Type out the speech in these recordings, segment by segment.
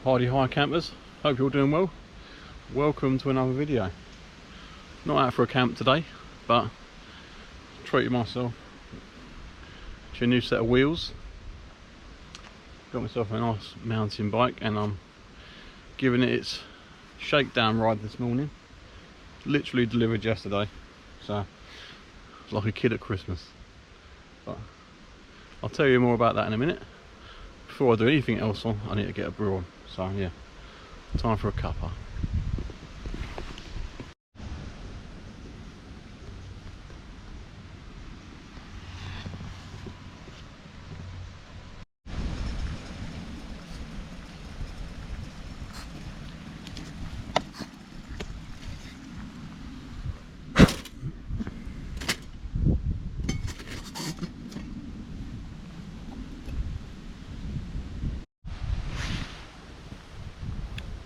Hardy Hi campers, hope you're doing well. Welcome to another video. Not out for a camp today, but treated myself to a new set of wheels. Got myself a nice mountain bike and I'm giving it its shakedown ride this morning. Literally delivered yesterday, so it's like a kid at Christmas. But I'll tell you more about that in a minute. Before I do anything else on, I need to get a brew on. So yeah, time for a cuppa.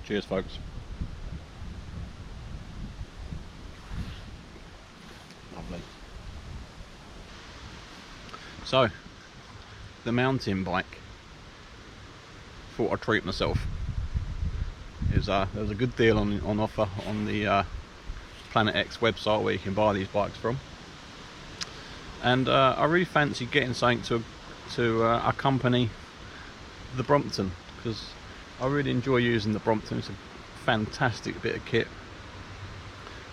Cheers, folks. Lovely. So, the mountain bike. Thought I'd treat myself. There was a good deal on offer on the Planet X website where you can buy these bikes from, and I really fancy getting something to accompany the Brompton, because I really enjoy using the Brompton. It's a fantastic bit of kit,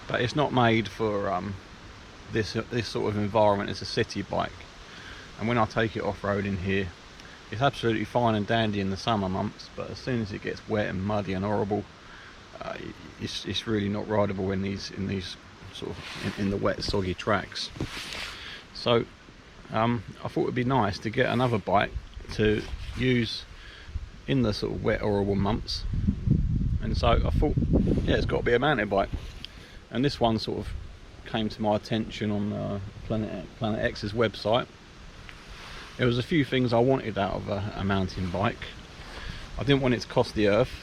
but it's not made for this sort of environment. It's a city bike, and when I take it off-roading here, it's absolutely fine and dandy in the summer months, but as soon as it gets wet and muddy and horrible, it's really not rideable in these sort of in the wet soggy tracks. So I thought it'd be nice to get another bike to use in the sort of wet horrible months, and so I thought, yeah, it's got to be a mountain bike. And this one sort of came to my attention on Planet X's website. There was a few things I wanted out of a mountain bike. I didn't want it to cost the earth.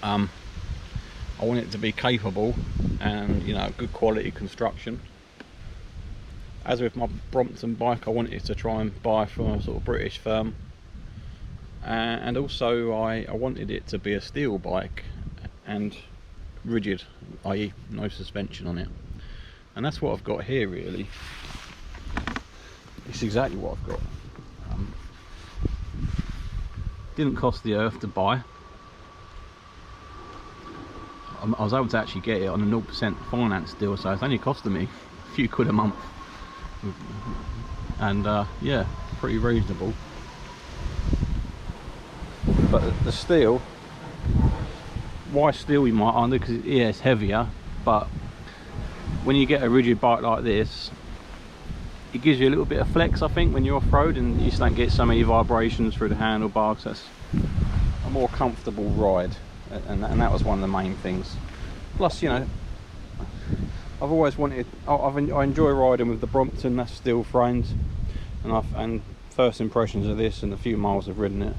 I want it to be capable and, you know, good quality construction. As with my Brompton bike, I wanted it to try and buy from a sort of British firm. And also I wanted it to be a steel bike and rigid, i.e. no suspension on it. And that's what I've got here, really. It's exactly what I've got. Didn't cost the earth to buy. I was able to actually get it on a 0% finance deal, so it's only costing me a few quid a month. And yeah, pretty reasonable. But the steel, why steel you might argue, because yeah, it's heavier, but when you get a rigid bike like this, it gives you a little bit of flex, I think, when you're off-road, and you just don't get so many vibrations through the handlebars. So that's a more comfortable ride, and that was one of the main things. Plus, you know, I've always wanted, I enjoy riding with the Brompton. That's steel framed, and first impressions of this and the few miles I've ridden it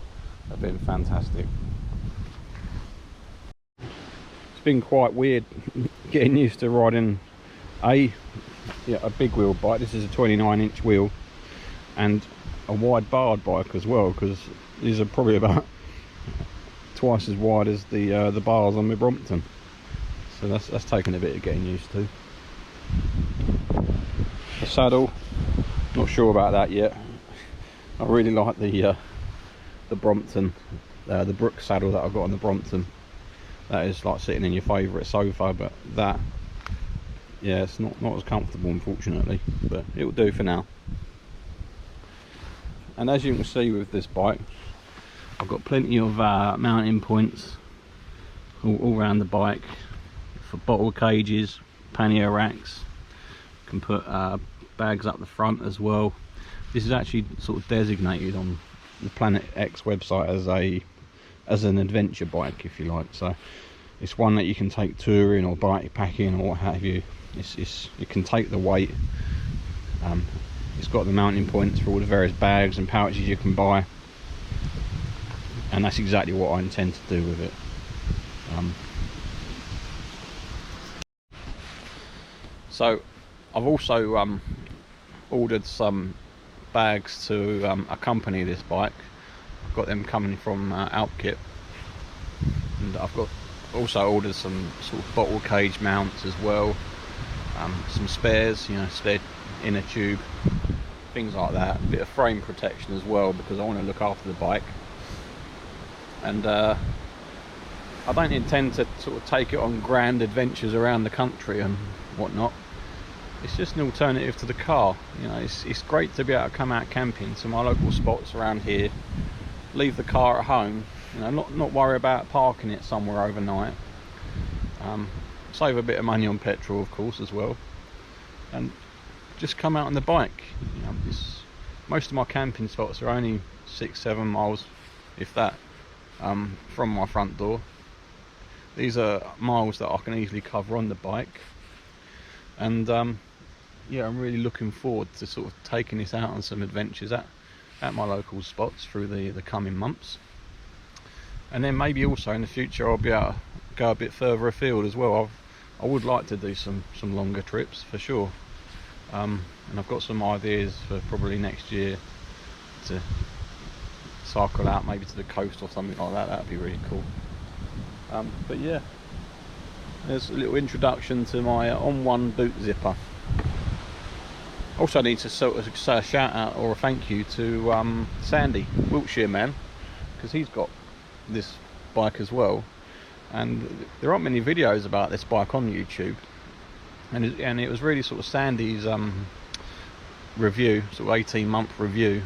have been fantastic. It's been quite weird getting used to riding a big wheel bike. This is a 29-inch wheel and a wide barred bike as well, because these are probably about twice as wide as the bars on my Brompton. So that's taken a bit of getting used to. The saddle, not sure about that yet. I really like the Brompton, the Brook saddle that I've got on the Brompton. That is like sitting in your favourite sofa, but that, yeah, it's not as comfortable, unfortunately, but it will do for now. And as you can see with this bike, I've got plenty of mounting points all around the bike for bottle cages, pannier racks. You can put bags up the front as well. This is actually sort of designated on the Planet X website as an adventure bike, if you like. So it's one that you can take touring or bikepacking or what have you. It can take the weight. It's got the mounting points for all the various bags and pouches you can buy, and that's exactly what I intend to do with it. So I've also ordered some bags to accompany this bike. I've got them coming from Alpkit, and I've got also ordered some sort of bottle cage mounts as well, some spares, you know, spare inner tube, things like that, a bit of frame protection as well, because I want to look after the bike. And I don't intend to sort of take it on grand adventures around the country and whatnot. It's just an alternative to the car. You know, it's great to be able to come out camping to my local spots around here, leave the car at home, you know, not worry about parking it somewhere overnight, save a bit of money on petrol of course as well, and just come out on the bike. You know, most of my camping spots are only 6-7 miles, if that, from my front door. These are miles that I can easily cover on the bike, and yeah, I'm really looking forward to sort of taking this out on some adventures at my local spots through the coming months. And then maybe also in the future I'll be able to go a bit further afield as well. I would like to do some longer trips for sure, and I've got some ideas for probably next year to cycle out maybe to the coast or something like that. That'd be really cool. But yeah, there's a little introduction to my On-One Bootzipper. Also need to sort of say a shout out or a thank you to Sandy, Wiltshire man, because he's got this bike as well, and there aren't many videos about this bike on YouTube, and it was really sort of Sandy's review, sort of 18-month review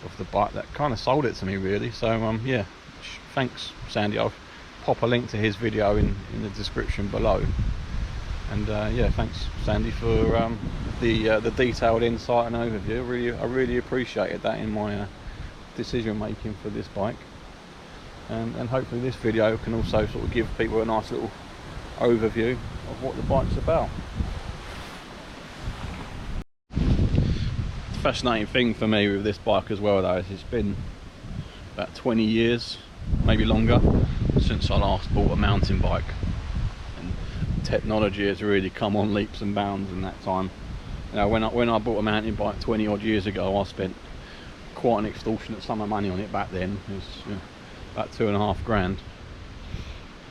of the bike that kind of sold it to me really. So yeah, thanks Sandy. I'll pop a link to his video in the description below. And yeah, thanks Sandy for the detailed insight and overview. I really appreciated that in my decision making for this bike, and hopefully this video can also sort of give people a nice little overview of what the bike's about. The fascinating thing for me with this bike as well though is it's been about 20 years, maybe longer, since I last bought a mountain bike. Technology has really come on leaps and bounds in that time. You know, when I bought a mountain bike 20 odd years ago, I spent quite an extortionate sum of money on it back then. It was, you know, about £2.5 grand,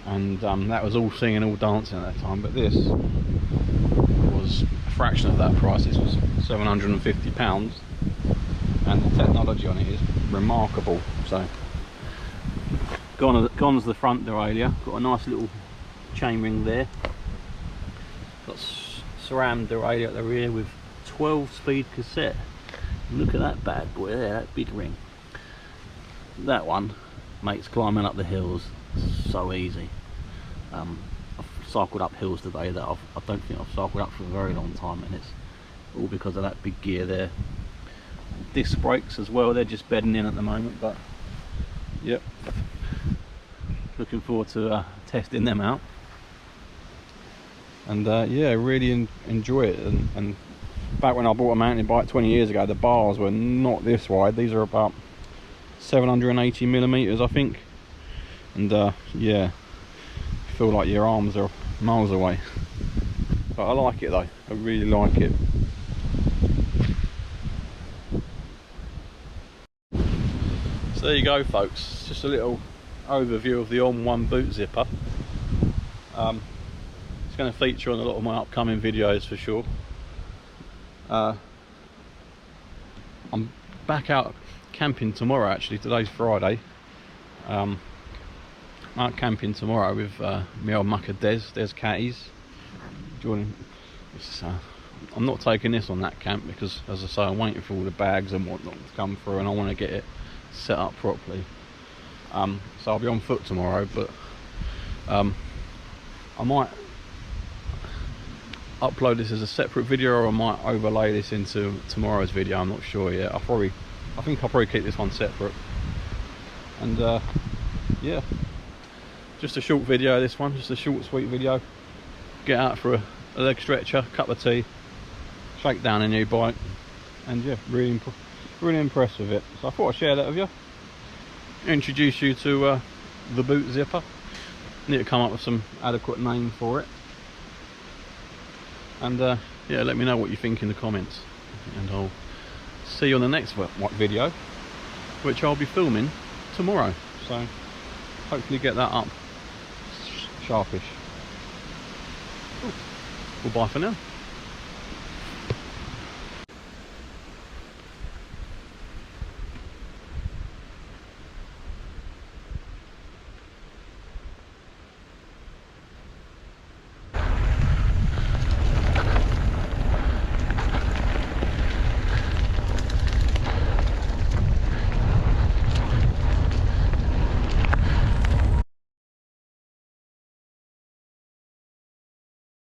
and that was all singing, all dancing at that time. But this was a fraction of that price. This was £750, and the technology on it is remarkable. So gone's the front derailleur, got a nice little chain ring there. Got SRAM derailleur at the rear with 12-speed cassette. Look at that bad boy there, that big ring. That one makes climbing up the hills so easy. I've cycled up hills today that I don't think I've cycled up for a very long time, and it's all because of that big gear there. Disc brakes as well, they're just bedding in at the moment, but yep, looking forward to testing them out. And yeah, really enjoy it. And back when I bought a mountain bike 20 years ago, the bars were not this wide. These are about 780 millimeters, I think. And yeah, you feel like your arms are miles away. But I like it though. I really like it. So there you go, folks. Just a little overview of the On-One Bootzipper. It's going to feature on a lot of my upcoming videos for sure. I'm back out camping tomorrow actually. Today's Friday. I'm out camping tomorrow with my old mucker Des Catties. I'm not taking this on that camp because, as I say, I'm waiting for all the bags and whatnot to come through, and I want to get it set up properly. So I'll be on foot tomorrow, but I might upload this as a separate video, or I might overlay this into tomorrow's video. I'm not sure yet. I think I'll probably keep this one separate. And yeah, just a short video, this one, just a short sweet video. Get out for a leg stretcher, cup of tea, shake down a new bike, and yeah, really impressed with it. So I thought I'd share that with you, introduce you to the Bootzipper. Need to come up with some adequate name for it. And yeah, let me know what you think in the comments, and I'll see you on the next video, which I'll be filming tomorrow. So hopefully get that up sharpish. Well, bye for now.